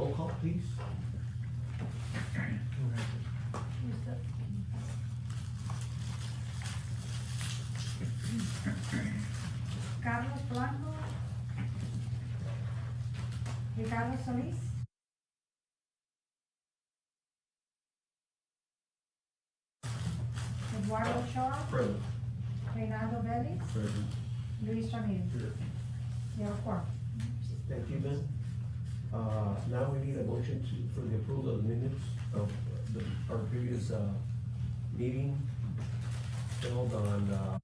roll call, please. Carlos Blanco. Ricardo Solis. Eduardo Shaw. Present. Reynaldo Vélez. Present. Luis Ramirez. You have a quorum. Thank you, Ben. Now we need a motion for the approval of the minutes of our previous, meeting held on,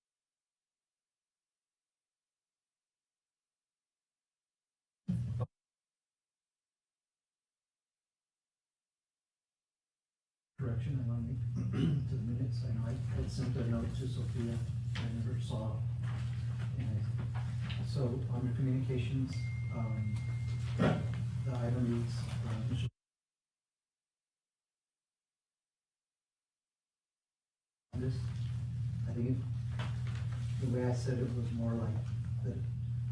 Correction, I want to make to the minutes, I know I had sent a note to Sophia, I never saw. And so, under communications, the item reads, this, I think the way I said it was more like that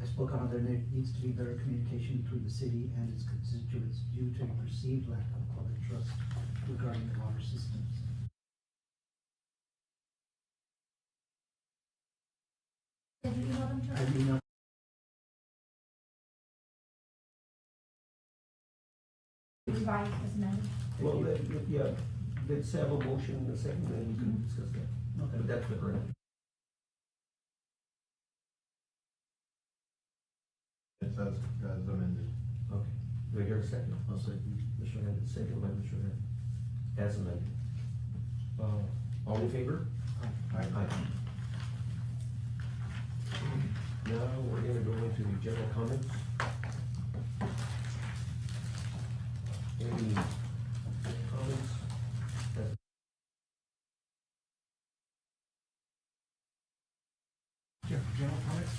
I spoke on there needs to be better communication between the city and its constituents due to a perceived lack of public trust regarding the water systems. Did you email them to I us? emailed Revised as amended. well, yeah, let's have a motion in a second, and we can discuss that. Okay. But that's the correct. It's as amended. Okay. Do I hear a second? I'll second. Mr. Hernandez, second by Mr. Hernandez. As amended. All in favor? Aye. Now, we're gonna go into the general comments. Any comments? General comments?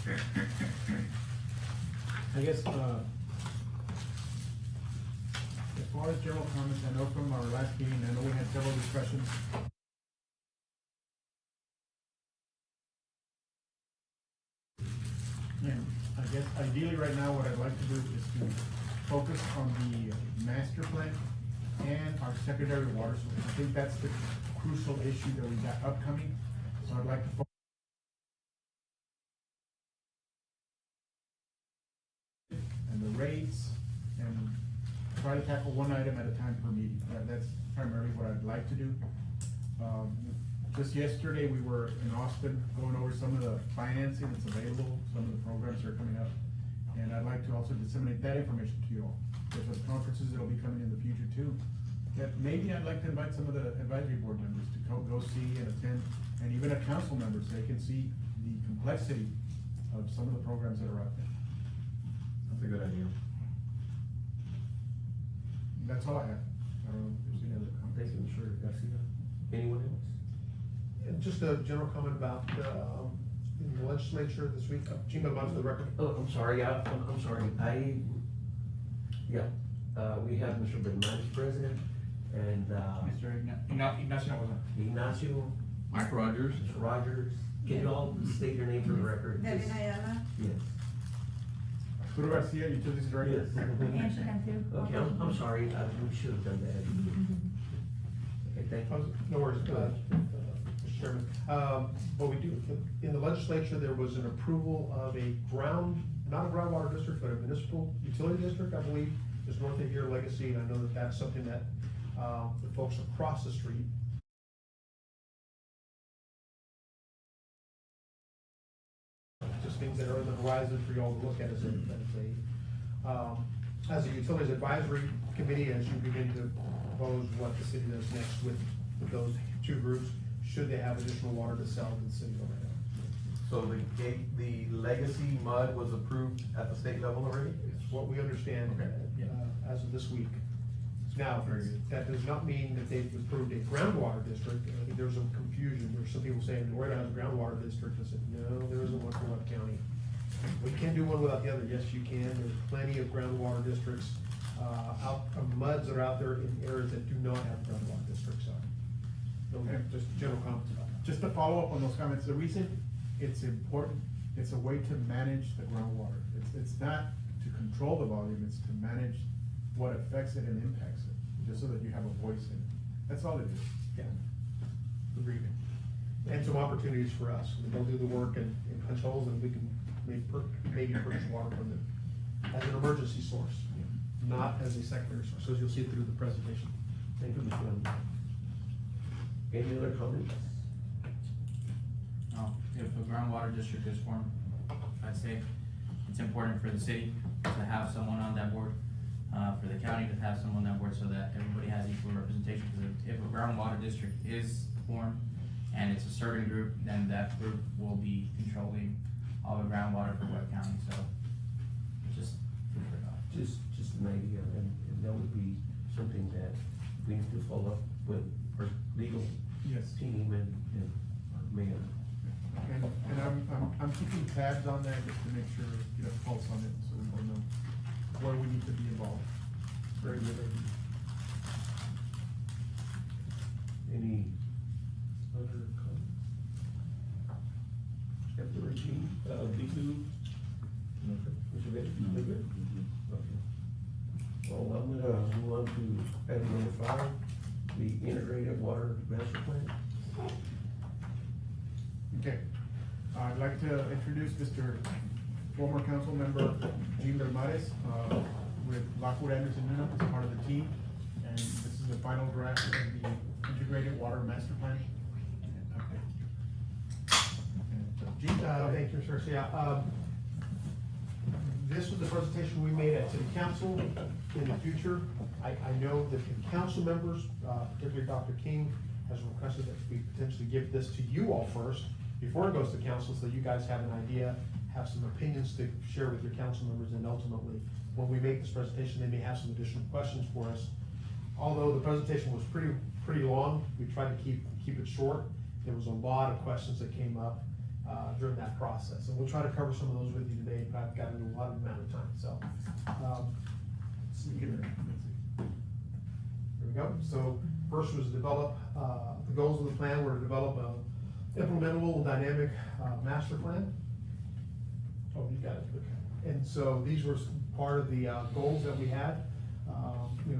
I guess, as far as general comments, I know from our last meeting, I know we had several discussions. And I guess ideally right now, what I'd like to do is to focus on the master plan and our secondary water source. I think that's the crucial issue that we got upcoming, so I'd like to focus and the rates, and try to tackle one item at a time per meeting. That's primarily what I'd like to do. Just yesterday, we were in Austin going over some of the financing that's available, some of the programs that are coming up. And I'd like to also disseminate that information to you all. If there's conferences that'll be coming in the future too. That maybe I'd like to invite some of the advisory board members to go see and attend, and even a council members, so they can see the complexity of some of the programs that are out there. That's a good idea. That's all I have. I don't know if there's any other comments. Thank you, Mr. Garcia. Anyone else? Just a general comment about, in the legislature this week, Chima, onto the record. Oh, I'm sorry, I'm sorry, we have Mr. Bernal president, and, Mr. Ignacio wasn't. Ignacio, Mike Rogers. Mr. Rogers. Can you all state your name for the record? Devin Ayala. Yes. Arturo Garcia, Utilities Director. Angie Cantu. Okay, I'm sorry, we should have done that. Okay, thank you. No worries, Mr. Chairman. What we do, in the legislature, there was an approval of not a groundwater district, but a municipal utility district, I believe, just north of here, Legacy, and I know that that's something that, the folks across the street just things that are on the horizon for y'all to look at as a utilities advisory committee, as you begin to propose what the city does next with those two groups, should they have additional water to sell to the city already. So the legacy mud was approved at the state level already? It's what we understand, Okay. as of this week. Now, Very good. that does not mean that they've approved a groundwater district. I think there's some confusion. There's some people saying, Loretta has a groundwater district. I said, no, there isn't one for Webb County. We can't do one without the other. Yes, you can. There's plenty of groundwater districts, MUDs that are out there in areas that do not have groundwater districts. So, just general comments about that. Just to follow up on those comments, the reason it's important, it's a way to manage the groundwater. It's not to control the volume, it's to manage what affects it and impacts it, just so that you have a voice in it. That's all it is. Yeah. Agreed. And some opportunities for us. I mean, they'll do the work and punch holes, and we can maybe purchase water from them as an emergency source, not as a secondary source, as you'll see through the presentation. Thank you, Mr. Alonso. Any other comments? If a groundwater district is formed, I'd say it's important for the city to have someone on that board, for the county to have someone on that board so that everybody has equal representation. Because if a groundwater district is formed and it's a certain group, then that group will be controlling all the groundwater for Webb County, so just food for thought. Just an idea, and that would be something that we need to follow up with our legal Yes. team and our mayor. And I'm keeping tabs on that just to make sure, get a pulse on it, so we know where we need to be involved. Very good. Any other comments? After Regine, Biku? Mr. Betty, you good? Okay. Well, I'm gonna move on to item number 5, the integrated water master plan. Okay, I'd like to introduce Mr. former council member Gene Bermares, with Lockwood Anderson Nunez as part of the team. And this is the final draft of the integrated water master plan. Gene, thank you, sir. So, yeah, this was the presentation we made at city council. In the future, I know that the council members, particularly Dr. King, has requested that we potentially give this to you all first, before it goes to council, so you guys have an idea, have some opinions to share with your council members, and ultimately, when we make this presentation, they may have some additional questions for us. Although the presentation was pretty long, we tried to keep it short. There was a lot of questions that came up during that process, and we'll try to cover some of those with you today, but I've got a lot of amount of time, so. Here we go. So first was develop, the goals of the plan were to develop a implementable dynamic master plan. Oh, you got it. Okay. And so these were part of the goals that we had.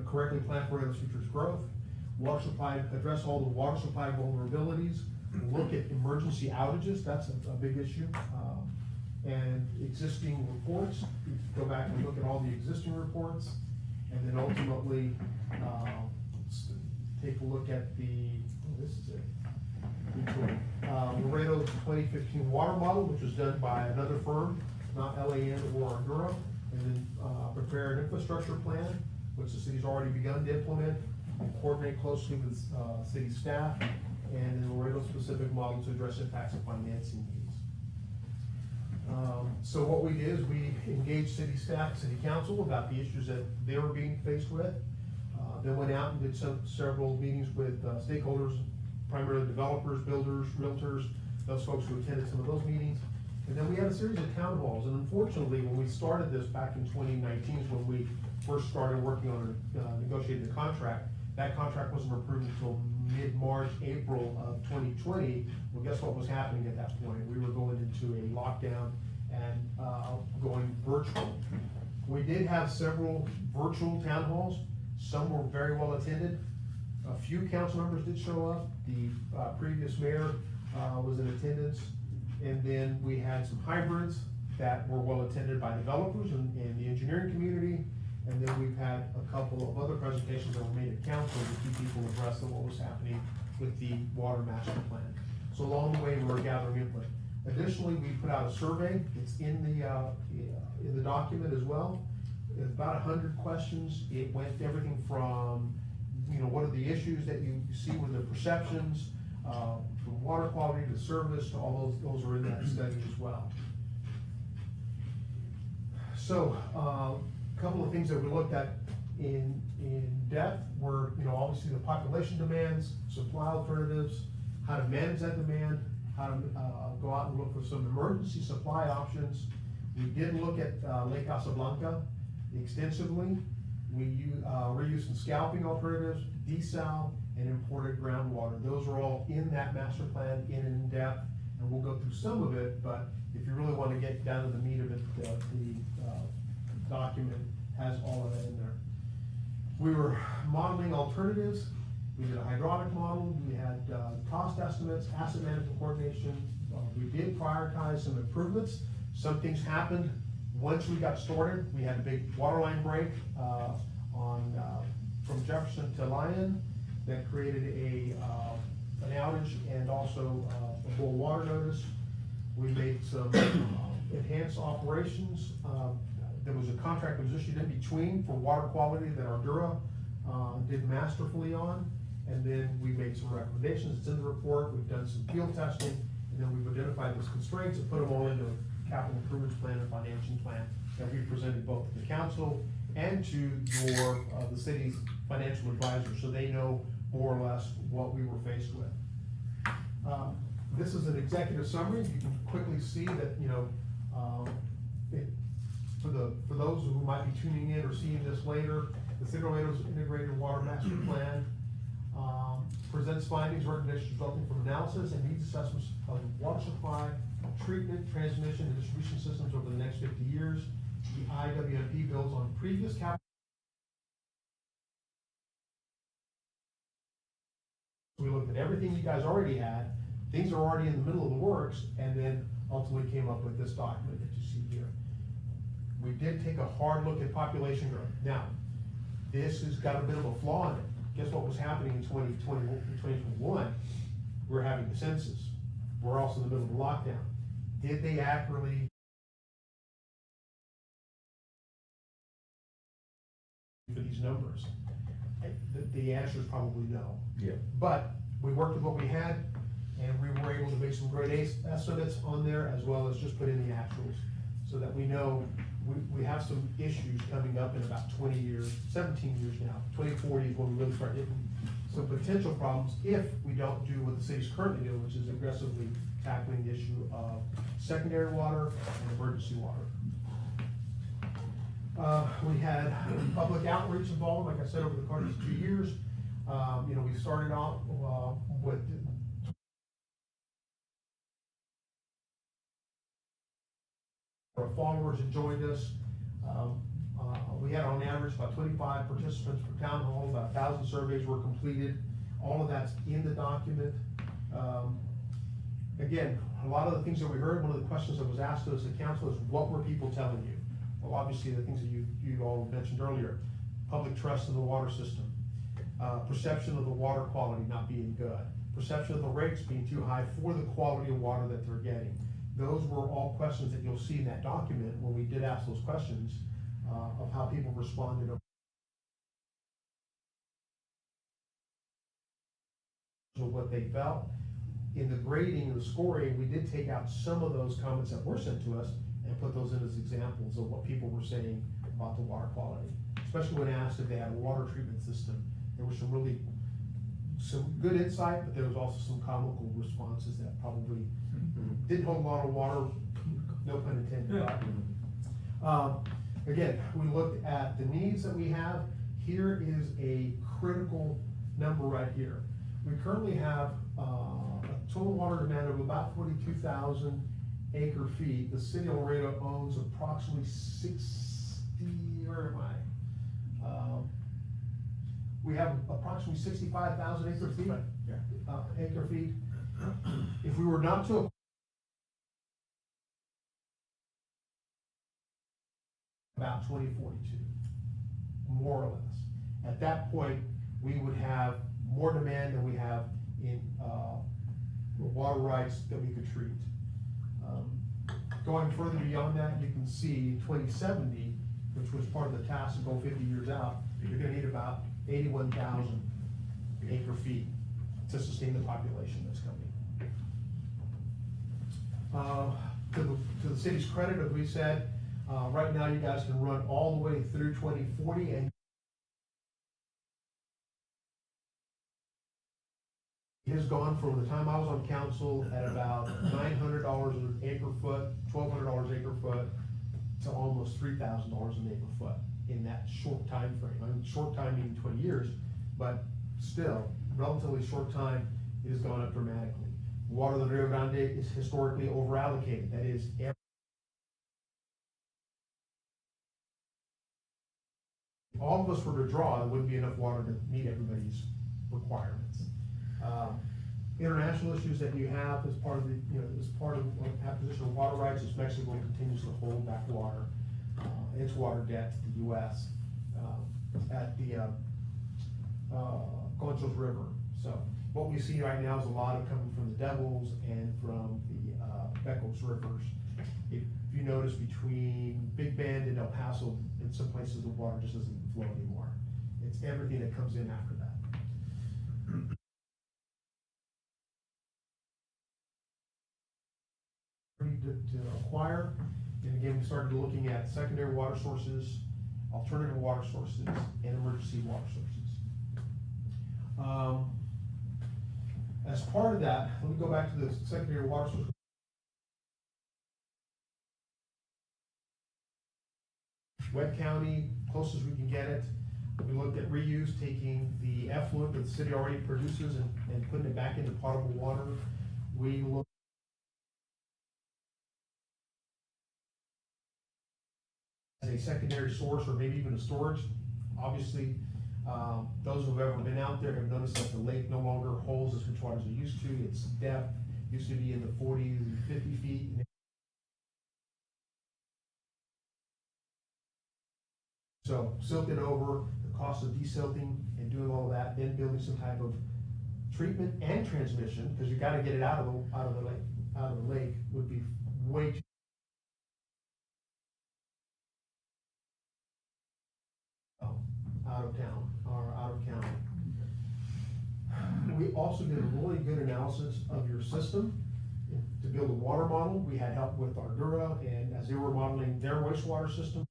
Correctly plan for the future's growth, water supply, address all the water supply vulnerabilities, look at emergency outages, that's a big issue. And existing reports, go back and look at all the existing reports, and then ultimately, take a look at this is it. Laredo's 2015 water model, which was done by another firm, not LAN or Endura, and then prepare an infrastructure plan, which the city's already begun to implement, and coordinate closely with city staff, and then Laredo specific model to address impacts of financing needs. So what we did is we engaged city staff, city council about the issues that they were being faced with. Then went out and did several meetings with stakeholders, primarily developers, builders, realtors, those folks who attended some of those meetings. And then we had a series of town halls, and unfortunately, when we started this back in 2019, is when we first started working on negotiating the contract. That contract wasn't approved until mid-March, April of 2020. Well, guess what was happening at that point? We were going into a lockdown and going virtual. We did have several virtual town halls. Some were very well attended. A few council members did show up. The previous mayor was in attendance. And then we had some hybrids that were well attended by developers and the engineering community. And then we've had a couple of other presentations that were made at council to keep people abreast of what was happening with the water master plan. So along the way, we were gathering input. Additionally, we put out a survey. It's in the document as well. It's about 100 questions. It went everything from, what are the issues that you see with the perceptions, from water quality to service to all those are in that study as well. So, a couple of things that we looked at in depth were, obviously the population demands, supply alternatives, how to manage that demand, how to go out and look for some emergency supply options. We did look at Lake Casablanca extensively. We reused some scalping alternatives, desal, and imported groundwater. Those are all in that master plan in depth, and we'll go through some of it, but if you really want to get down to the meat of it, the document has all of that in there. We were modeling alternatives, we did a hydraulic model, we had, cost estimates, asset management coordination. We did prioritize some improvements, some things happened. Once we got started, we had a big water line break, from Jefferson to Lyon that created an outage and also, a full water notice. We made some, enhanced operations, there was a contract that was issued in between for water quality that Ardura did masterfully on. And then we made some recommendations, it's in the report, we've done some field testing, and then we've identified those constraints and put them all into a capital improvements plan and financing plan that we presented both to the council and to the city's financial advisor, so they know more or less what we were faced with. This is an executive summary, you can quickly see that, for those who might be tuning in or seeing this later, the City of Laredo's Integrated Water Master Plan presents findings, recommendations resulting from analysis and needs assessments of water supply, treatment, transmission, and distribution systems over the next 50 years. The IWMP builds on previous capital. We looked at everything you guys already had, things are already in the middle of the works, and then ultimately came up with this document that you see here. We did take a hard look at population growth. Now, this has got a bit of a flaw in it. Guess what was happening in 2021? We're having the census. We're also in the middle of a lockdown. Did they accurately for these numbers? The answer is probably no. Yeah. But we worked with what we had, and we were able to make some great estimates on there, as well as just put in the actuals, so that we know we have some issues coming up in about 20 years, 17 years now. 2040 is when we really start hitting some potential problems if we don't do what the city's currently doing, which is aggressively tackling the issue of secondary water and emergency water. We had public outreach involved, like I said, over the course of 2 years. We started out with our followers that joined us. We had on average about 25 participants per town hall, about 1,000 surveys were completed. All of that's in the document. Again, a lot of the things that we heard, one of the questions that was asked to us at council is, what were people telling you? Well, obviously the things that you all mentioned earlier, public trust in the water system, perception of the water quality not being good, perception of the rates being too high for the quality of water that they're getting. Those were all questions that you'll see in that document when we did ask those questions of how people responded. So what they felt. In the grading and the scoring, we did take out some of those comments that were sent to us and put those in as examples of what people were saying about the water quality. Especially when asked if they had a water treatment system, there was some good insight, but there was also some comical responses that probably didn't hold a lot of water, no pun intended. Again, we looked at the needs that we have. Here is a critical number right here. We currently have a total water demand of about 42,000 acre feet. The city of Laredo owns approximately 60, where am I? We have approximately 65,000 acre feet. Acre feet. If we were not to about 2042, more or less. At that point, we would have more demand than we have in water rights that we could treat. Going further beyond that, you can see 2070, which was part of the task to go 50 years out, you're gonna need about 81,000 acre feet to sustain the population that's coming. To the city's credit, as we said, right now you guys can run all the way through 2040, and it has gone from the time I was on council at about $900 an acre foot, $1,200 acre foot, to almost $3,000 an acre foot in that short time frame. I mean, short time meaning 20 years, but still, relatively short time, it has gone up dramatically. Water in the Rio Grande is historically over allocated. That is, all of us were to draw, there wouldn't be enough water to meet everybody's requirements. International issues that you have as part of the, as part of acquisition of water rights is Mexico continues to hold back water, its water debt to the US, at the, Conchos River. So what we see right now is a lot of coming from the Devils and from the, Beckles rivers. If you notice between Big Bend and El Paso, in some places the water just doesn't flow anymore. It's everything that comes in after that. To acquire, and again, we started looking at secondary water sources, alternative water sources, and emergency water sources. As part of that, let me go back to the secondary water source. Webb County, closest we can get it. We looked at reuse, taking the effluent that the city already produces and putting it back into potable water. We looked as a secondary source or maybe even a storage. Obviously, those who've ever been out there have noticed that the lake no longer holds as much water as it used to. Its depth used to be in the 40 and 50 feet. So silted over, the cost of desilting and doing all of that, then building some type of treatment and transmission, because you gotta get it out of the lake would be way too. Out of town or out of county. We also did a really good analysis of your system to build a water model. We had help with Ardura, and as they were modeling their wastewater system,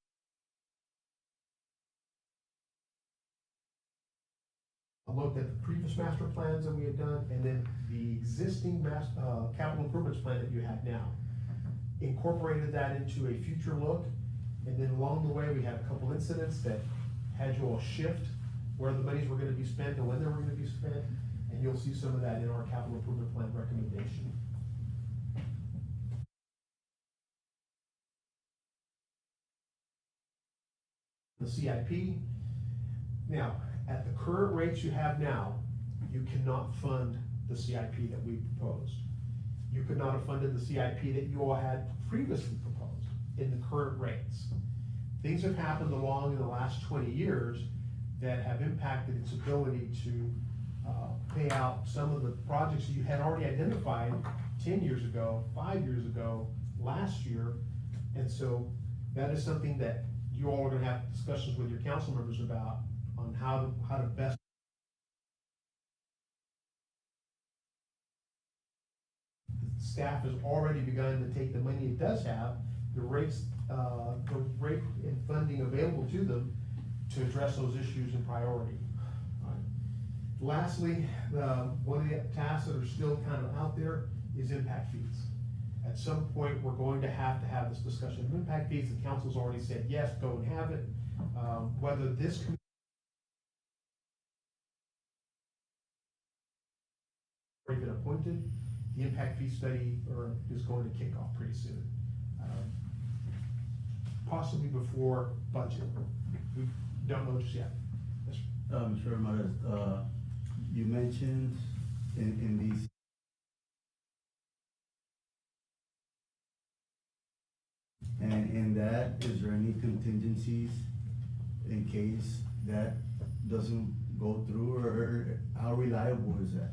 I looked at the previous master plans that we had done, and then the existing capital improvements plan that you have now. Incorporated that into a future look, and then along the way, we had a couple incidents that had you all shift where the monies were gonna be spent and when they were gonna be spent, and you'll see some of that in our capital improvement plan recommendation. The CIP, now, at the current rates you have now, you cannot fund the CIP that we proposed. You could not have funded the CIP that you all had previously proposed in the current rates. Things have happened along in the last 20 years that have impacted its ability to pay out some of the projects that you had already identified 10 years ago, 5 years ago, last year. And so that is something that you all are gonna have discussions with your council members about on how to best. The staff has already begun to take the money it does have, the rate and funding available to them to address those issues in priority. Lastly, one of the tasks that are still kind of out there is impact fees. At some point, we're going to have this discussion of impact fees. The council's already said, yes, go and have it. Whether this already been appointed, the impact fee study is going to kick off pretty soon. Possibly before budget. We don't know just yet. Yes, sir. Mr. Ramirez, you mentioned in these and in that, is there any contingencies in case that doesn't go through, or how reliable is that?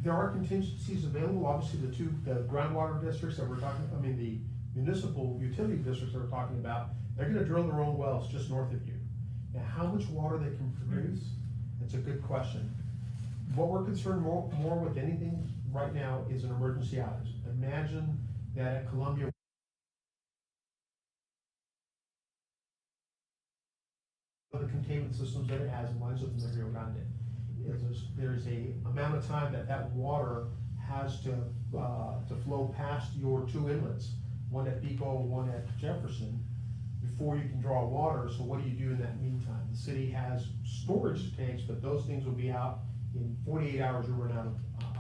There are contingencies available. Obviously, the groundwater districts that we're talking, the municipal utility districts that we're talking about, they're gonna drill their own wells just north of you. Now, how much water they can produce, that's a good question. What we're concerned more with anything right now is an emergency outage. Imagine that at Columbia, the containment systems that it has and lines up in the Rio Grande. There's a amount of time that water has to flow past your two inlets, one at Pico, one at Jefferson, before you can draw water. So what do you do in that meantime? The city has storage tanks, but those things will be out in 48 hours. You'll run out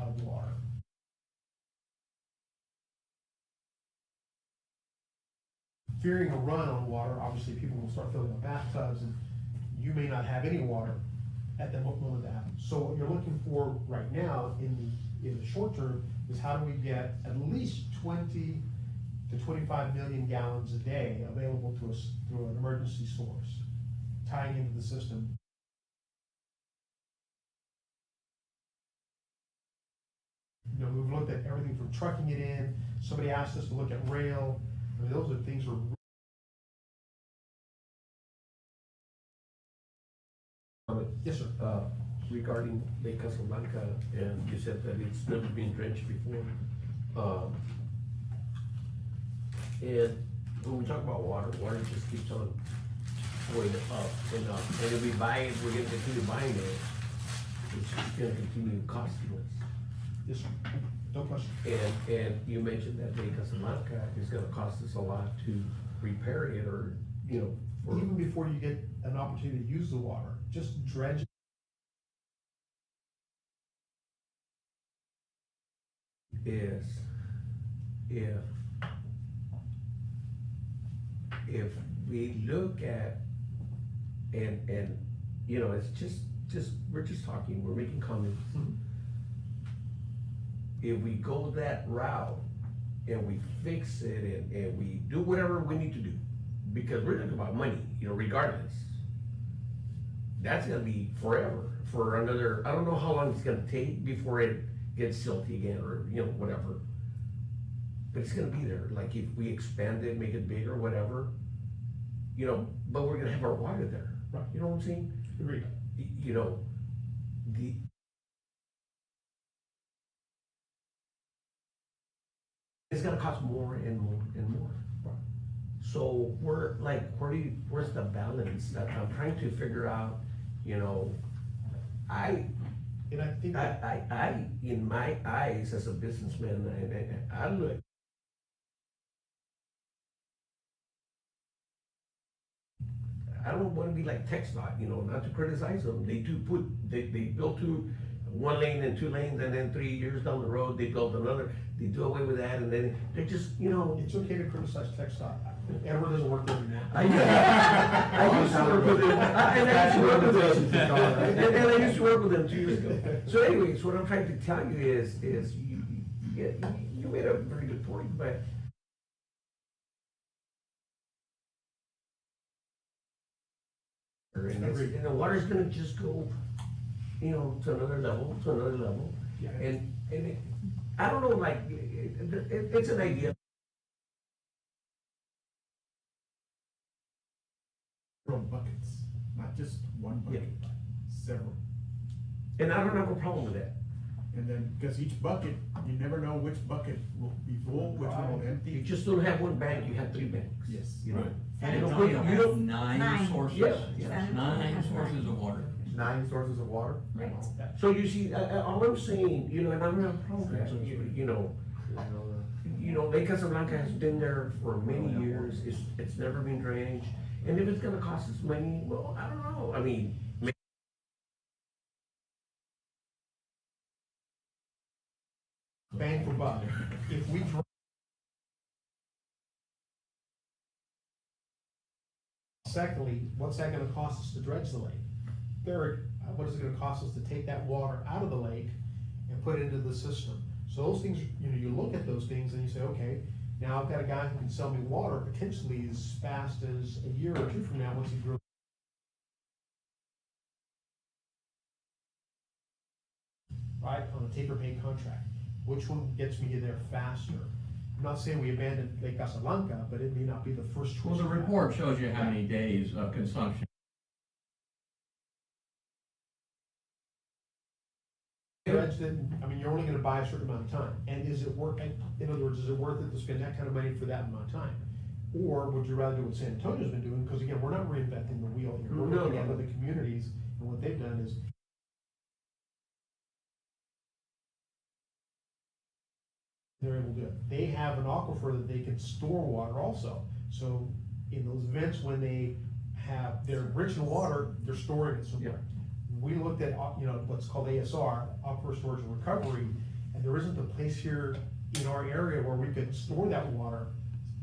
of water. Fearing a run on water, obviously people will start filling up bathtubs, and you may not have any water at the moment that happens. So what you're looking for right now in the short term is how do we get at least 20 to 25 million gallons a day available to us through an emergency source, tying into the system. You know, we've looked at everything from trucking it in, somebody asked us to look at rail, I mean, those are things we're. Yes, sir. Regarding Lake Casablanca, and you said that it's never been drenched before. And when we talk about water just keeps on going up and up. And if we buy it, we're gonna continue buying it. It's gonna continue costing us. Yes, sir. No question. And you mentioned that Lake Casablanca is gonna cost us a lot to repair it, or, you know, for. Even before you get an opportunity to use the water, just dredge it. Is if we look at, and, you know, it's just, we're just talking, we're making comments. If we go that route and we fix it and we do whatever we need to do, because we're talking about money, you know, regardless. That's gonna be forever, for another, I don't know how long it's gonna take before it gets silty again, or, you know, whatever. But it's gonna be there, like if we expand it, make it bigger, whatever, you know, but we're gonna have our water there. Right. You know what I'm saying? Agreed. You know, it's gonna cost more and more and more. So we're like, where's the balance that I'm trying to figure out, you know? And I think that, I, in my eyes as a businessman, I look. I don't wanna be like TxDOT, you know, not to criticize them, they built one lane and 2 lanes, and then 3 years down the road, they built another, they do away with that, and then they're just, you know. it's okay to criticize TxDOT. Edward doesn't work there anymore. I used to work with them, and I used to work with them, and I used to work with them 2 years ago. So anyways, what I'm trying to tell you is you made a very good point, but and the water's gonna just go, you know, to another level, Yeah. and I don't know, like, it's an idea. Several buckets, not just one bucket, several. And I don't have a problem with that. And then, because each bucket, you never know which bucket will be full, which one will You empty. just don't have one bank, you have 3 banks. Yes. You know? Right. San You don't Antonio put- you has don't- Nine. Nine sources, Yeah. nine sources of water. 9 sources of water? Right. So you see, all I'm saying, you know, and I don't have a problem with that, you know, Lake Casablanca has been there for many years, it's never been drained, and if it's gonna cost us money, well, I don't know, I mean. Bang for buck. If we. Secondly, what's that gonna cost us to dredge the lake? Third, what is it gonna cost us to take that water out of the lake and put it into the system? So those things, you know, you look at those things and you say, okay, now I've got a guy who can sell me water potentially as fast as a year or 2 from now once he grows. Right, on a take or pay contract. Which one gets me there faster? I'm not saying we abandoned Lake Casablanca, but it may not be the first choice. Well, the we have. report shows you how many days of consumption. Dredged it, I mean, you're only gonna buy a certain amount of time, and is it worth, in other words, is it worth it to spend that kind of money for that amount of time? Or would you rather do what San Antonio's been doing, because again, we're not reinventing the wheel here, we're No, looking at no. other communities, and what they've done is they're able to do it. They have an aquifer that they can store water also, so in those events when they're rich in water, they're storing it somewhere. We looked at, you know, what's called ASR, Aquifer Storage and Recovery, and there isn't a place here in our area where we could store that water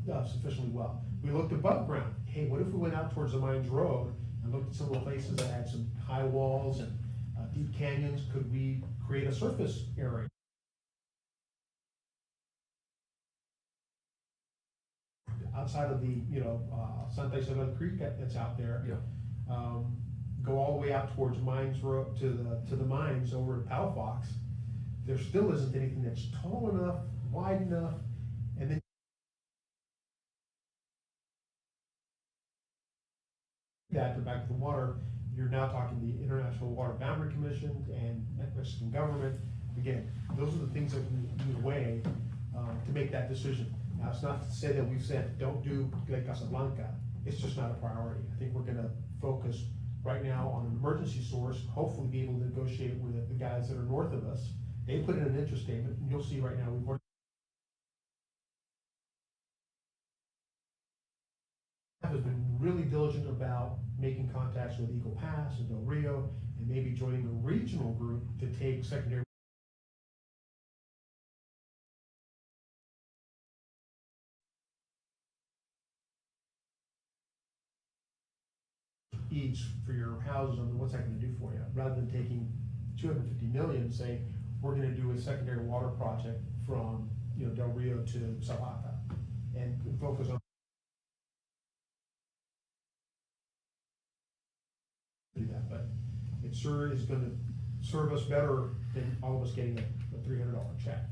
sufficiently well. We looked above ground, hey, what if we went out towards the Mines Road I looked at some of the places that had some high walls and deep canyons. Could we create a surface area? Outside of the, Santa Isabel Creek that's out there. Yeah. Go all the way out towards Mines Road, to the mines over at Palafox. There still isn't anything that's tall enough, wide enough, and then that to back to the water, you're now talking the International Water Boundary Commission and Mexican government. Again, those are the things that we need to weigh, to make that decision. Now, it's not to say that we've said, don't do Lake Casablanca, it's just not a priority. I think we're gonna focus right now on an emergency source, hopefully be able to negotiate with the guys that are north of us. They put in an interest statement, and you'll see right now, we've already has been really diligent about making contacts with Eagle Pass and Del Rio, and maybe joining a regional group to take secondary each for your houses. I mean, what's that gonna do for you? Rather than taking 250 million, say, we're gonna do a secondary water project from, Del Rio to Zapata, and focus on do that, but it sure is gonna serve us better than all of us getting a $300 check,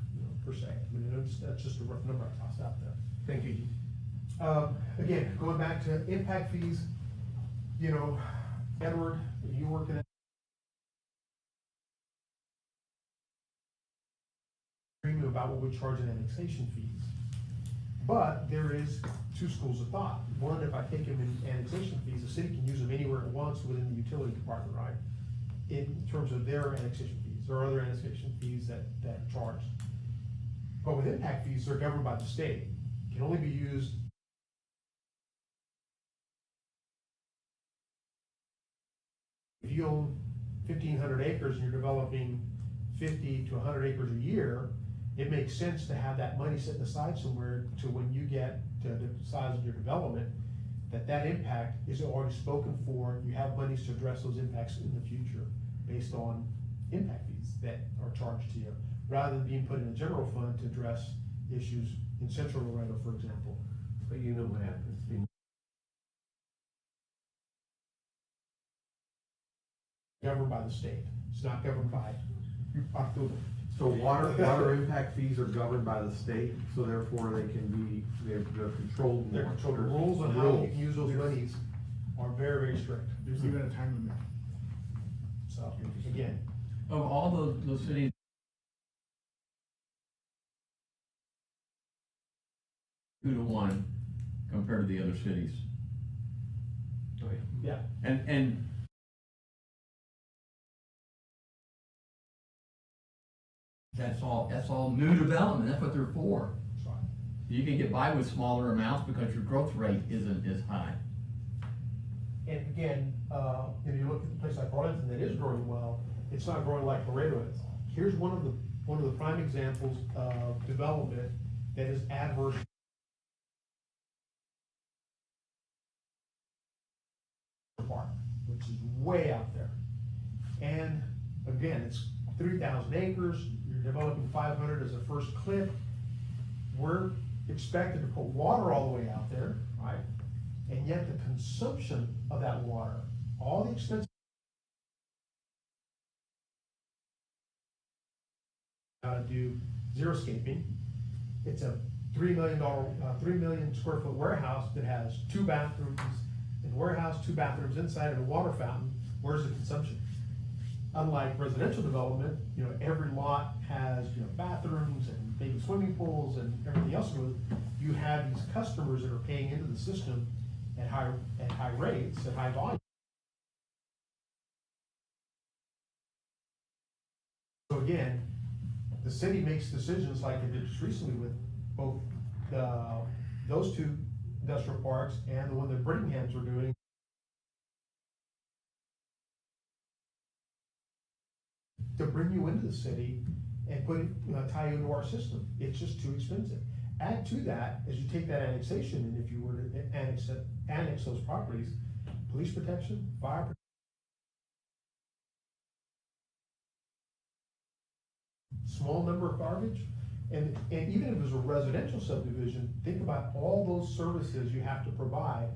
per se. I mean, that's just a rough number I tossed out there. Thank you. Again, going back to impact fees, Edward, you working at agreement about what we charge in annexation fees. But there is two schools of thought. One, if I take them in annexation fees, the city can use them anywhere it wants within the utility department, right? In terms of their annexation fees. There are other annexation fees that are charged. But with impact fees, they're governed by the state. Can only be used if you own 1,500 acres and you're developing 50 to 100 acres a year, it makes sense to have that money sitting aside somewhere to when you get to the size of your development, that impact is already spoken for. You have monies to address those impacts in the future based on impact fees that are charged to you, rather than being put in a general fund to address issues in Central Laredo, for example. But you know what happens. Governed by the state. It's not governed by Arturo. So water impact fees are governed by the state, so therefore they're controlled. They're controlled. The rules on how you can use those monies are very, very strict. There's even a time limit. So, again, Of all those cities, two to one compared to the other cities. Oh, yeah. yeah, And that's all new development, that's what they're for. sorry. You can get by with smaller amounts because your growth rate isn't as high. And again, if you look at the place like Arlington that is growing well, it's not growing like Laredo is. Here's one of the prime examples of development that is adverse. Park, which is way out there. And again, it's 3,000 acres, you're developing 500 as a first clip. We're expected to put water all the way out there, right? And yet the consumption of that water, all the expenses to do xeriscaping. It's a $3 million square foot warehouse that has 2 bathrooms in the warehouse, 2 bathrooms inside, and a water fountain. Where's the consumption? Unlike residential development, every lot has, bathrooms and baby swimming pools and everything else. You have these customers that are paying into the system at high rates, at high volume. So again, the city makes decisions like they did just recently with both those 2 industrial parks and the one that Brittingham's are doing. To bring you into the city and tie you into our system. It's just too expensive. Add to that, as you take that annexation, and if you were to annex those properties, police protection, fire protection, small number of garbage, and even if it was a residential subdivision, think about all those services you have to provide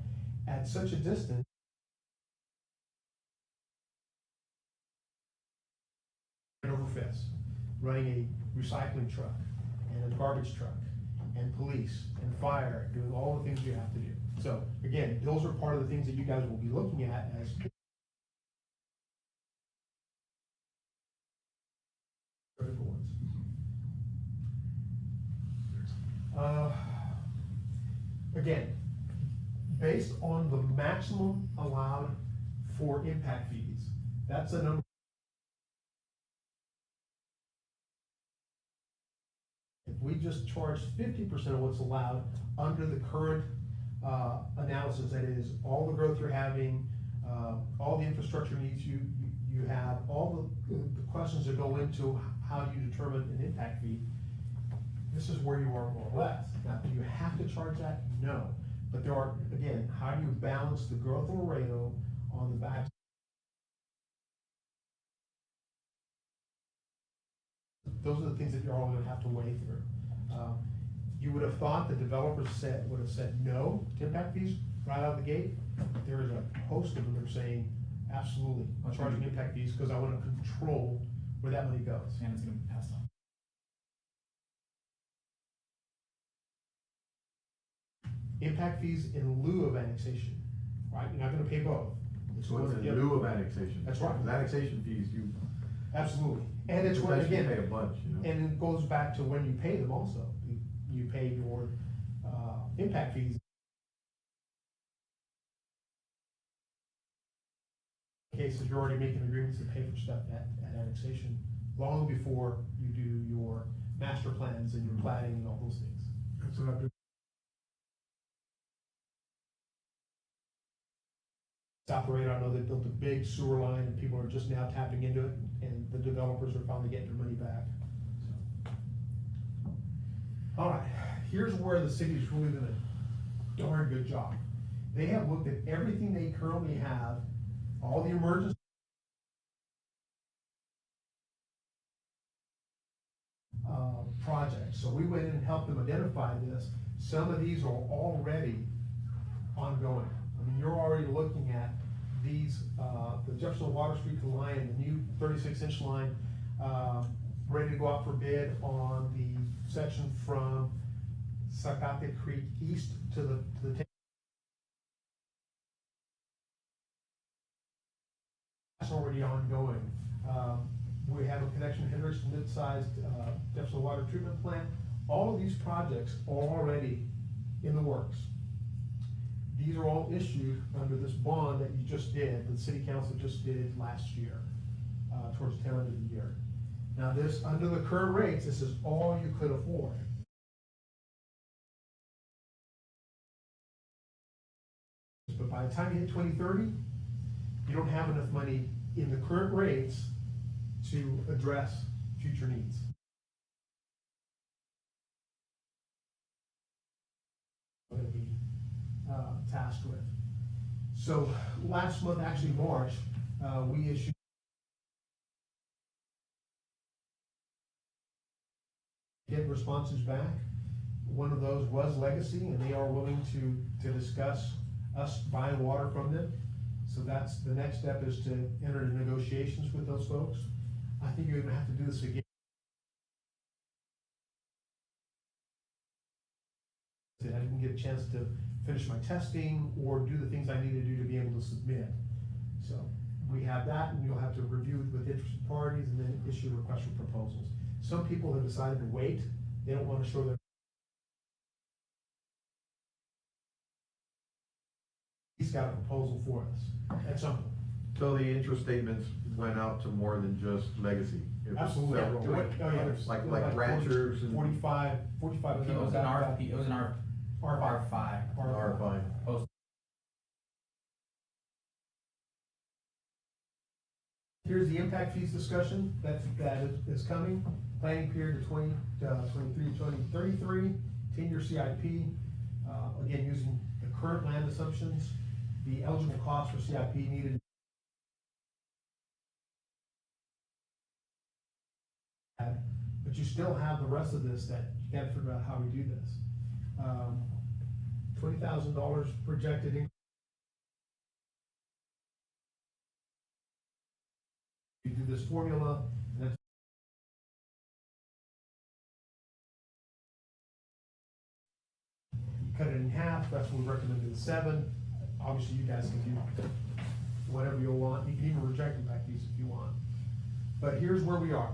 at such a distance. Over Fifth, running a recycling truck, and a garbage truck, and police, and fire, doing all the things you have to do. So, again, those are part of the things that you guys will be looking at as critical ones. Again, based on the maximum allowed for impact fees, that's a number. If we just charge 50% of what's allowed under the current analysis, that is, all the growth you're having, all the infrastructure needs you have, all the questions that go into how you determine an impact fee, this is where you are more or less. Now, do you have to charge that? No. But there are, again, how do you balance the growth of Laredo on the back? Those are the things that you're all gonna have to weigh through. You would have thought the developers would have said no to impact fees right out of the gate. There is a host of them that are saying, absolutely, I'm charging impact fees because I wanna control where that money goes. And it's gonna be passed on. Impact fees in lieu of annexation, right? You're not gonna pay both. So it's one or in the other. lieu of annexation. That's right. Because annexation fees, you Absolutely. And it's when, potentially again, pay a bunch, you know? and it goes back to when you pay them also. You pay your, impact fees. Cases, you're already making agreements to pay for stuff at annexation, long before you do your master plans and your plating and all those things. That's what I do. South Laredo, I know they built a big sewer line and people are just now tapping into it, and the developers are finally getting their money back. So. All right, here's where the city's really done a darn good job. They have looked at everything they currently have, all the emergency projects. So we went in and helped them identify this. Some of these are already ongoing. I mean, you're already looking at these, the Jefferson Water Street line, the new 36-inch line, ready to go out for bid on the section from Zacate Creek east to the that's already ongoing. We have a connection to Hendricks mid-sized Jefferson Water Treatment Plant. All of these projects are already in the works. These are all issued under this bond that you just did, the city council just did last year, towards the tail end of the year. Now this, under the current rates, this is all you could afford. But by the time you hit 2030, you don't have enough money in the current rates to address future needs. Going to be tasked with. So last month, actually March, we issued get responses back. One of those was Legacy, and they are willing to discuss us buying water from them. So that's the next step, is to enter into negotiations with those folks. I think you're gonna have to do this again. I didn't get a chance to finish my testing or do the things I need to do to be able to submit. So we have that, and you'll have to review it with interested parties and then issue a request for proposals. Some people have decided to wait. They don't want to show their. He's got a proposal for us at some point. So the interest statements went out to more than just Legacy? It was Absolutely. several. Oh, yeah, there's Like 40 ranchers and. 45 of It was those. an RFP, it was an R5. R5. Post. Here's the impact fees discussion that is coming. Planning period of 2023 to 2033, 10-year CIP. Again, using the current land assumptions. the eligible cost for CIP needed. But you still have the rest of this that you gotta figure out how we do this. $20,000 projected in. You do this formula, and that's. You cut it in half, that's what we recommended the 7. Obviously, you guys can do whatever you want, you can even reject impact fees if you want. But here's where we are.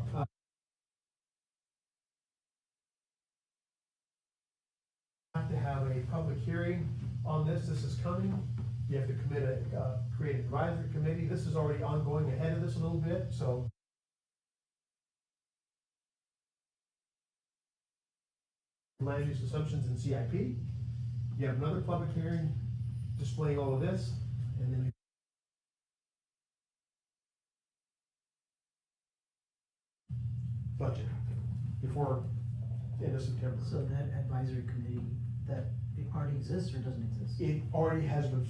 Have to have a public hearing on this is coming. You have to create an advisory committee, this is already ongoing ahead of this a little bit, so. Land use assumptions in CIP, you have another public hearing displaying all of this, and then budget before the end of September. So that advisory committee, that it already exists or doesn't exist? It already has been.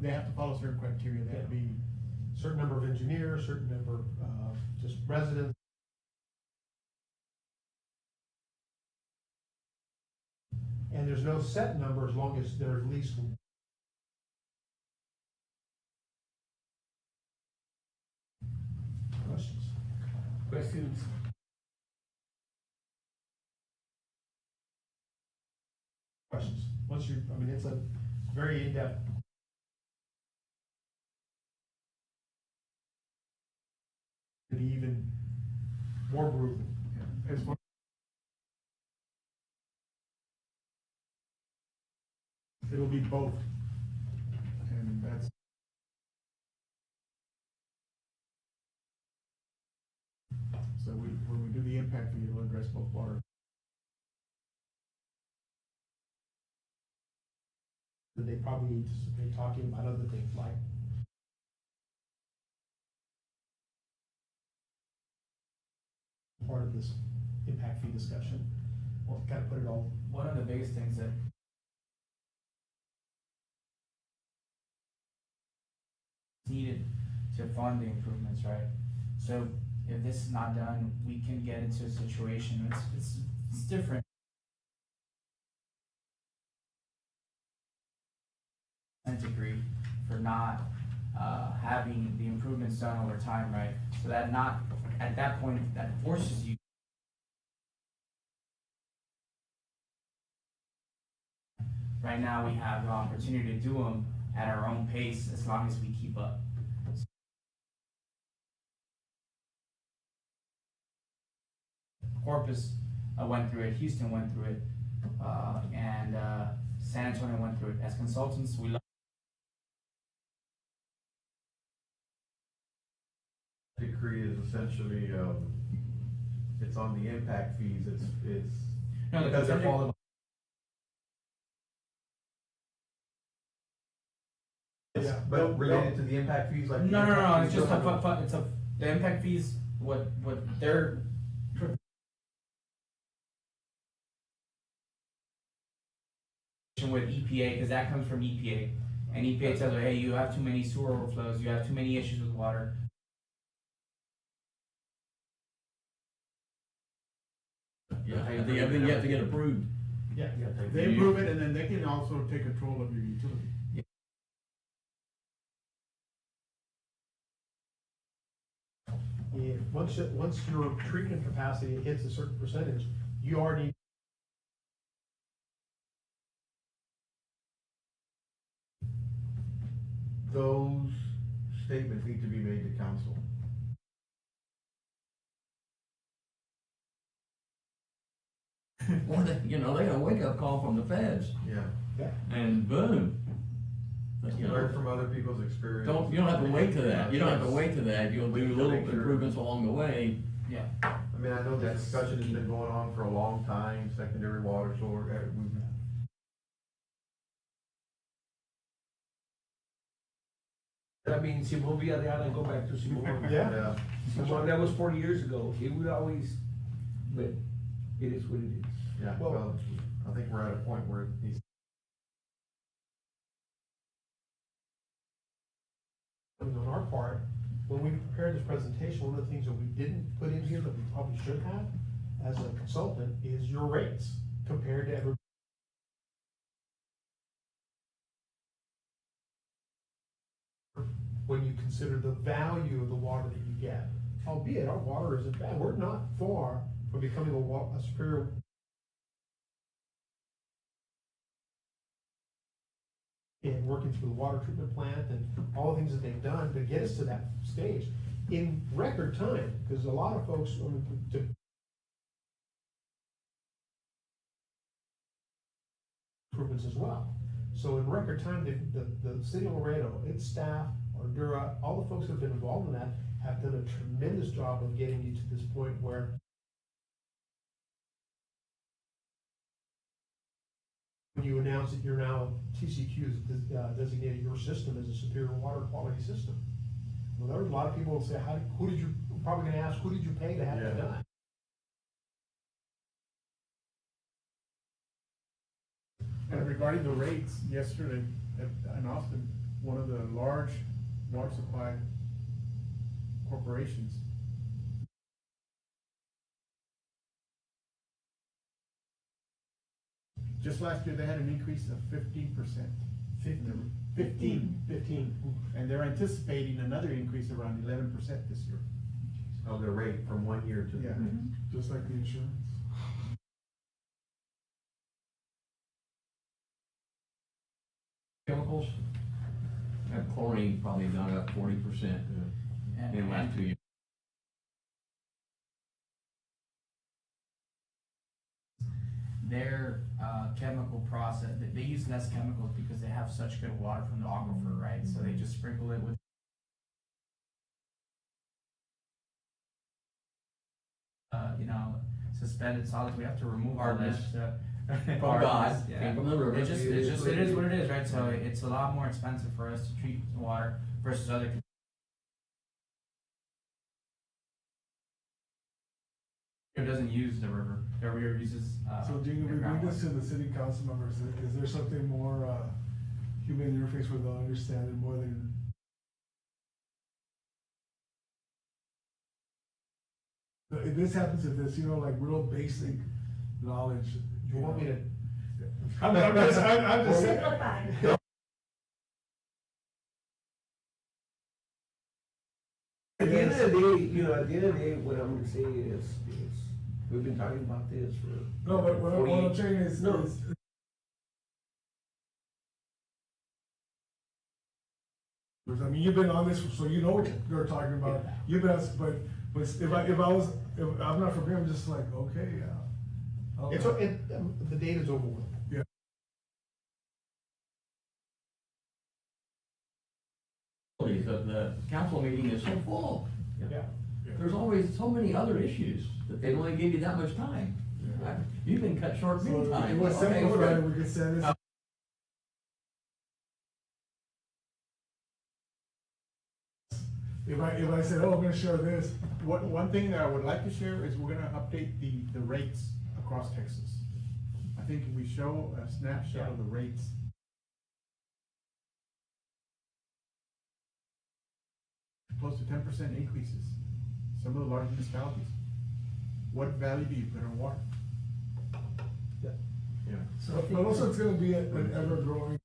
They have to follow certain criteria, that'd be, Certain number of engineers, certain number of just residents. And there's no set number as long as there's at least. Questions? Questions? Questions? Once you, I mean, it's a very in-depth. To be even more brutal. as far. It'll be both, and that's. So when we do the impact fee, it'll address both water. They probably anticipate talking about other things like part of this impact fee discussion, or kind of put it all. One of the biggest things that needed to fund the improvements, right? So if this is not done, we can get into a situation, it's different. Degree for not having the improvements done over time, right? So that not, at that point, that forces you. Right now, we have the opportunity to do them at our own pace as long as we keep up. Corpus went through it, Houston went through it, and San Antonio went through it. As consultants, we Decree is essentially, it's on the impact fees, it's. No, the because they're consent falling. Yeah, But related to the impact fees, like. the No, impact it's fees just are- it's a, the impact fees, what they're. With EPA, because that comes from EPA, and EPA tells you, hey, you have too many sewer overflows, you have too many issues with water. Yeah, I think everything you have to get approved. Yeah, They approve it, and then they can also take control of your utility. if, once your treatment capacity hits a certain percentage, you already. Those statements need to be made to council. Or they, you know, they got a wake-up call from the feds, Yeah. and boom. But, you Learn know, from other people's experience. you don't have to wait to that, you don't have to wait to that, you'll We do need to little make sure- improvements along the way. Yeah. I mean, I know that discussion has been going on for a long time, secondary water source, I mean, Simon Villarreal, and go back to Simon. Yeah. Simon, that was 40 years ago, he would always, but it is what it is. yeah, Well, well, I think we're at a point where it needs. On our part, when we prepared this presentation, one of the things that we didn't put in here that we probably should have as a consultant is your rates compared to every. When you consider the value of the water that you get, albeit our water isn't bad, we're not far from becoming a superior. And working through the water treatment plant and all the things that they've done to get us to that stage in record time, because a lot of folks, improvements as well. So in record time, the city of Laredo, its staff, Ordura, all the folks that have been involved in that have done a tremendous job of getting you to this point where when you announce that you're now, TCQ has designated your system as a superior water quality system. Well, there are a lot of people who say, who did you, probably gonna ask, who did you pay to have that done? And regarding the rates, yesterday in Austin, one of the large water supply corporations just last year, they had an increase of 15%. 15. And they're anticipating another increase around 11% this year. Of the rate from 1 year to the Yeah. next. Just like the insurance. Chemicals, that chlorine probably gone up 40% in the last 2 years. Their chemical process, they use less chemicals because they have such good water from the aquifer, right? So they just sprinkle it with suspended solids. We have to remove all that Hardness. stuff. From Hardness, God, yeah. came from the river. It is what it is, right? So it's a lot more expensive for us to treat the water versus other. It doesn't use the river. The river uses. So Gina, we bring this to the city council members, is there something more, human interface where they'll understand it more than? If this happens to this, like real basic knowledge. You want me to? I'm just saying. Simplify. At the end of the day, what I'm gonna say is we've been talking about this for. No, but what 48 I'm saying is, No. I mean, you've been on this, so you know what they're talking about. You've been, but if I'm not from here, I'm just like, okay, yeah. Okay. The data's over with. The council meeting is so full. Yeah. There's always so many other issues that they only give you that much time. You've been cut short many So times. it was Okay, we're simplified, good. we could send this. If I said, oh, I'm gonna share this, One thing that I would like to share is we're gonna update the rates across Texas. I think if we show a snapshot of the rates. Close to 10% increases, some of the large municipalities. What value do you put on water? Yeah. So I but also think, it's gonna be an ever-growing.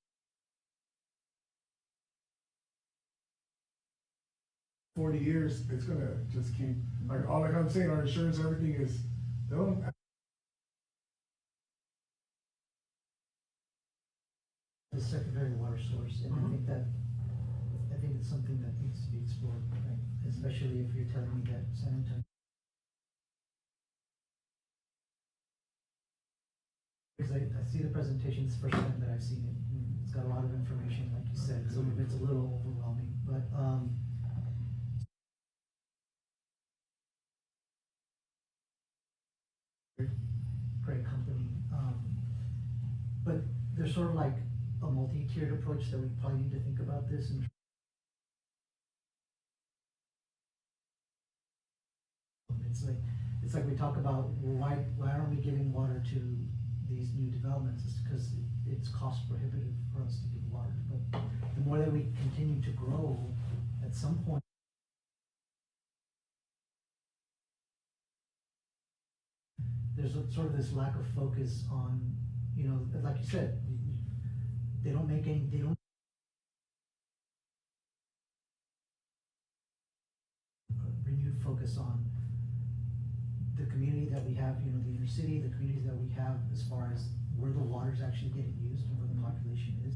40 years, it's gonna just keep, like I'm saying, our insurance, everything is, they don't. the secondary water source, and I think it's something that needs to be explored, right? Especially if you're telling me that San Antonio. Because I see the presentation, it's the first time that I've seen it, it's got a lot of information, like you said, some of it's a little overwhelming, but, great company, but there's sort of like a multi-tiered approach that we probably need to think about this and it's like we talk about why aren't we giving water to these new developments is because it's cost prohibitive for us to get water. But the more that we continue to grow, at some point, there's sort of this lack of focus on, you know, like you said, they don't make any, they don't renewed focus on the community that we have, you know, the inner city, the communities that we have as far as where the water's actually getting used and where the population is.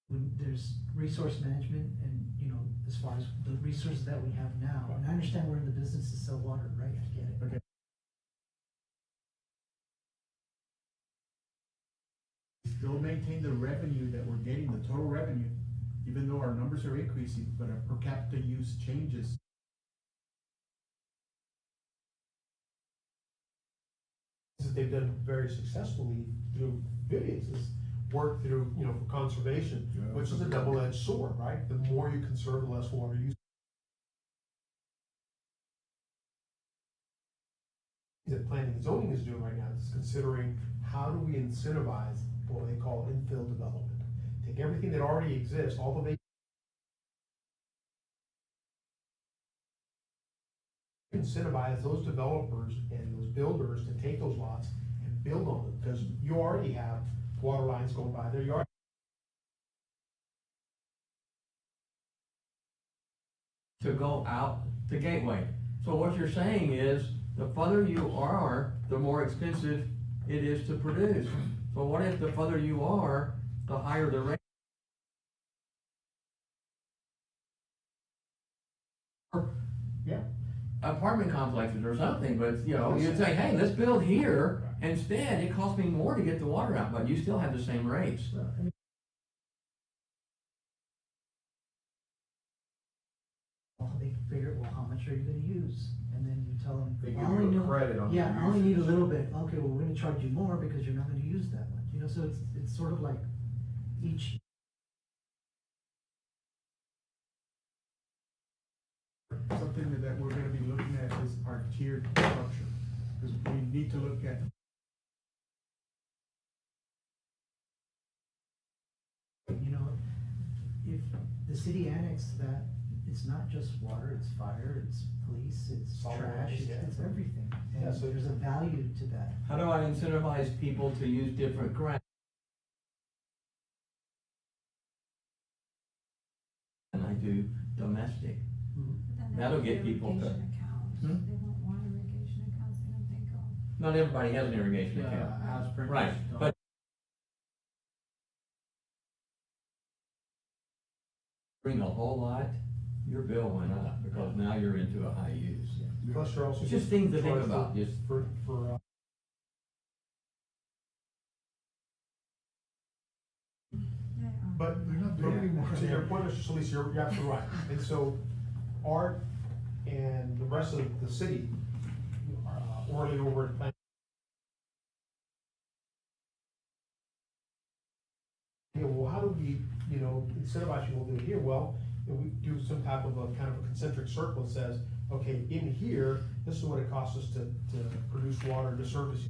When there's resource management and, you know, as far as the resources that we have now, and I understand we're in the business to sell water, right? I get it. Okay. Still maintain the revenue that we're getting, the total revenue, even though our numbers are increasing, but our per capita use changes. That they've done very successfully through videos is work through, you know, conservation, which is a double-edged sword, right? The more you conserve, the less water you. That planning and zoning is doing right now is considering how do we incentivize what they call infill development. Take everything that already exists, all the incentivize those developers and those builders to take those lots and build on them, because you already have water lines going by there, you already. To go out the gateway. So what you're saying is, the further you are, the more expensive it is to produce. So what if the further you are, the higher the rate? Yeah. Apartment complexes or something, but you know, you'd say, hey, let's build here. Instead, it costs me more to get the water out, but you still have the same rates. Well, they can figure, well, how much are you gonna use? And then you tell them. They "I give only you a know- credit on. Yeah, your I only need a usage. little bit. Okay, well, we're gonna charge you more because you're not gonna use that much, you know, so it's sort of like each. Something that we're gonna be looking at is our tiered structure, because we need to look at. You know, if the city annexed that, it's not just water, it's fire, it's police, it's Solid trash, waste, yeah. it's everything. Yeah, And so- there's a value to that. How do I incentivize people to use different grants? And I do domestic. But then That'll they get have people to- irrigation accounts. Hmm? They won't want irrigation accounts, they don't think of. Not everybody has an irrigation account. Right, but bring a whole lot, your bill went up because now you're into a high use. Plus you're also. It's just things to think charged about, just. For, They are. But They're not doing anymore. to your point, Mr. Solis, you're absolutely right. And so Art and the rest of the city, orally over at Plan. Yeah, well, how do we, you know, incentivize people to do it here? Well, if we do some type of a kind of a concentric circle that says, okay, in here, this is what it costs us to produce water to service you.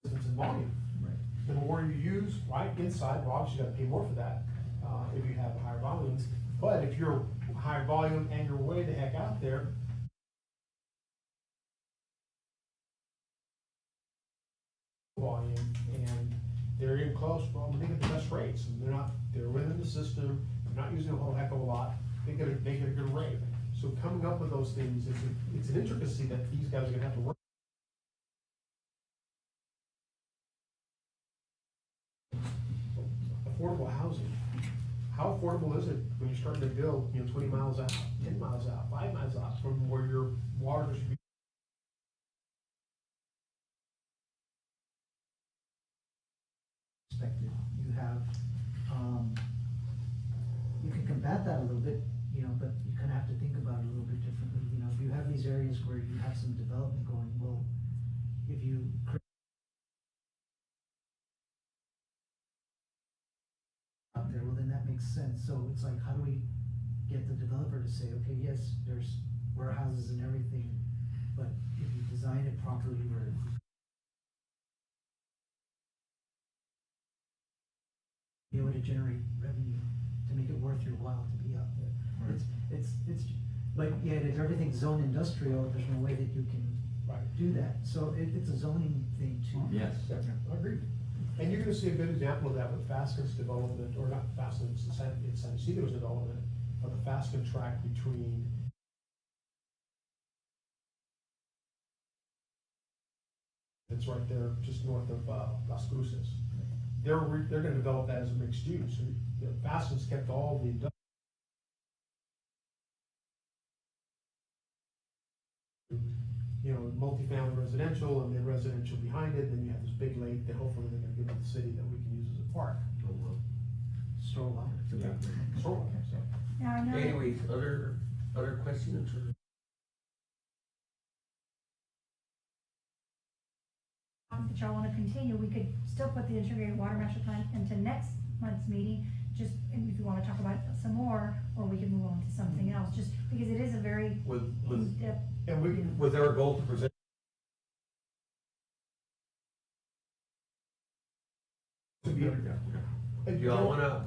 In volume. Right. The more you use, right, inside, well, obviously you gotta pay more for that, if you have higher volumes. But if you're higher volume and you're way the heck out there, volume, and they're in close, well, they get the best rates, and they're within the system, they're not using a whole heck of a lot, they get a good rate. So coming up with those things, it's an intricacy that these guys are gonna have to work. Affordable housing, how affordable is it when you're starting to build, you know, 20 miles out, 10 miles out, 5 miles out from where your water distribution? Perspective, you have, you can combat that a little bit, you know, but you kind of have to think about it a little bit differently, you know, if you have these areas where you have some development going, well, if you out there, well, then that makes sense, so it's like, how do we get the developer to say, okay, yes, there's warehouses and everything, but if you design it properly where be able to generate revenue to make it worth your while to be out there. It's, but yet if everything's zone industrial, there's no way that you can Right. do that. So it's a zoning thing too. Yes. I agree. And you're gonna see a good example of that with Faskin's development, or not Faskin's, it's San Ysidro's development of the Faskin track between it's right there, just north of, Las Cruces. They're gonna develop that as a mixed use. Faskin's kept all the industrial. You know, multifamily residential and then residential behind it, then you have this big lake that hopefully they're gonna give to the city that we can use as a park. Store water. Sort of, so. Now, I know. Anyways, other questions or? That y'all wanna continue, we could still put the integrated water master plan into next month's meeting, just if you wanna talk about it some more, or we can move on to something else, just because it is a very in-depth. And we can, Was our goal to present? to be, Do y'all wanna,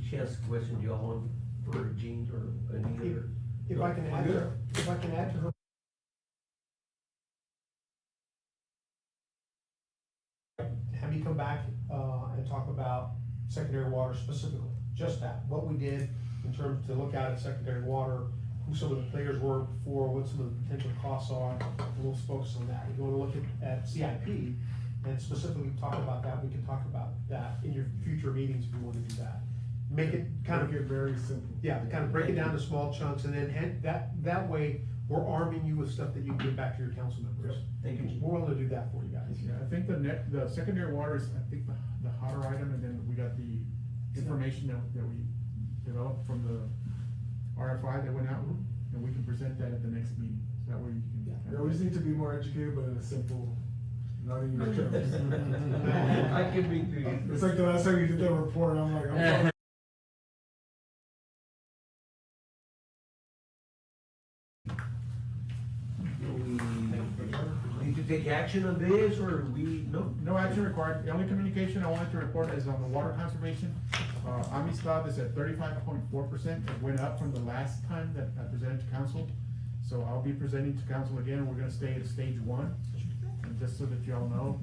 she asked a question, do y'all want for Jean or Anita? if I can add to her. Have me come back, and talk about secondary water specifically, just that, what we did in terms to look at secondary water, who some of the players were before, what some of the potential costs are, and we'll focus on that. If you wanna look at CIP and specifically talk about that, we can talk about that in your future meetings if you wanna do that. Make it kind of, Make it very simple. yeah, kind of break it down to small chunks, and then that way, we're arming you with stuff that you can give back to your council members. Thank you. We're willing to do that for you guys. Yeah, I think the secondary water is, I think, the hotter item, and then we got the information that we developed from the RFI that went out, and we can present that at the next meeting, so that way you can. Yeah, we just need to be more educated, but in a simple, not in your terms. I can be too. It's like the last time you did that report, I'm like, I'm sorry. We need to take action on this, or we, no? No action required. The only communication I wanted to report is on the water conservation. Amistad is at 35.4%. It went up from the last time that I presented to council. So I'll be presenting to council again. We're gonna stay at stage 1, and just so that y'all know.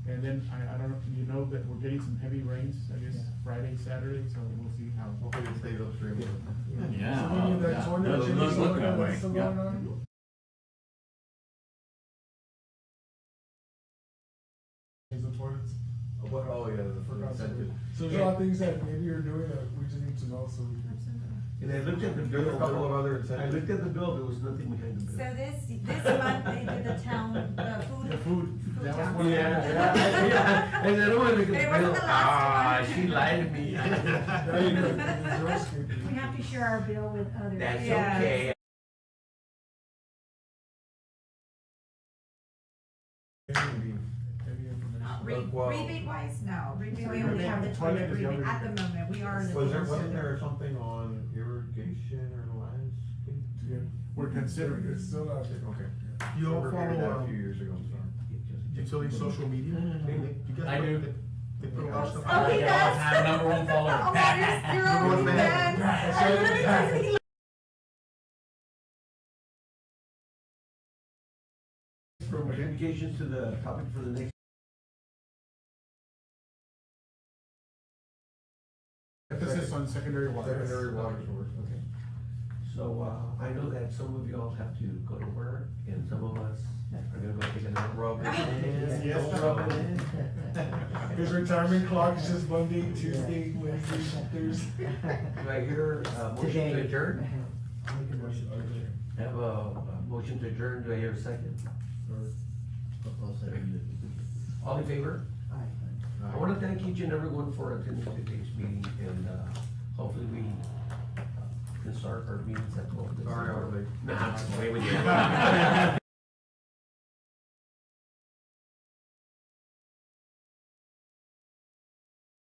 And then I don't know, you know that we're getting some heavy rains, I guess, Friday, Saturday, so we'll see how. Hopefully it stays upstream. Yeah. So we need that tornado Doesn't change look that way. that's still Yeah. going on? Change the toilets. What, oh, yeah, the For incentive. conservation. So there's a lot of things that maybe you're doing that we just need to know so we can. And I looked at the There's bill. a couple of other I incentives. looked at the bill, there was nothing behind the So bill. this month, they did the town, The food, that was town. one of the. Yeah, and I don't wanna make But a it wasn't bill, the last one. she lied to me. We have to share our bill with others. That's Yes. okay. Any information? Well- Rebate wise, no, rebate, we Rebate only have on the the toilet toilet is the rebate only at the moment, we are in the. Wasn't there something on irrigation or landscape? Yeah. We're considering It's it. still out there. Okay. You all We reviewed that follow, a few years ago, sorry. utility social media? You guys I put- do. They put a lot of stuff. Oh, he Yeah, does? I'm number one follower. Oh, that is, you're Number one always fan. bad. From communications to the topic for the next. Emphasis on secondary water. Secondary water source. Okay. So, I know that some of y'all have to go to work, and some of us are gonna go take a rub it in. Yes. Don't rub it in. His retirement clock is just Monday, Tuesday, Wednesday, Thursday. Do I hear a motion to adjourn? Make a motion to adjourn. I have a motion to adjourn, do I hear a second? All in favor? Aye. I wanna thank each and everyone for attending today's meeting, and, hopefully we can start our meetings at 12. Sorry I was late. Nah, it's okay with you.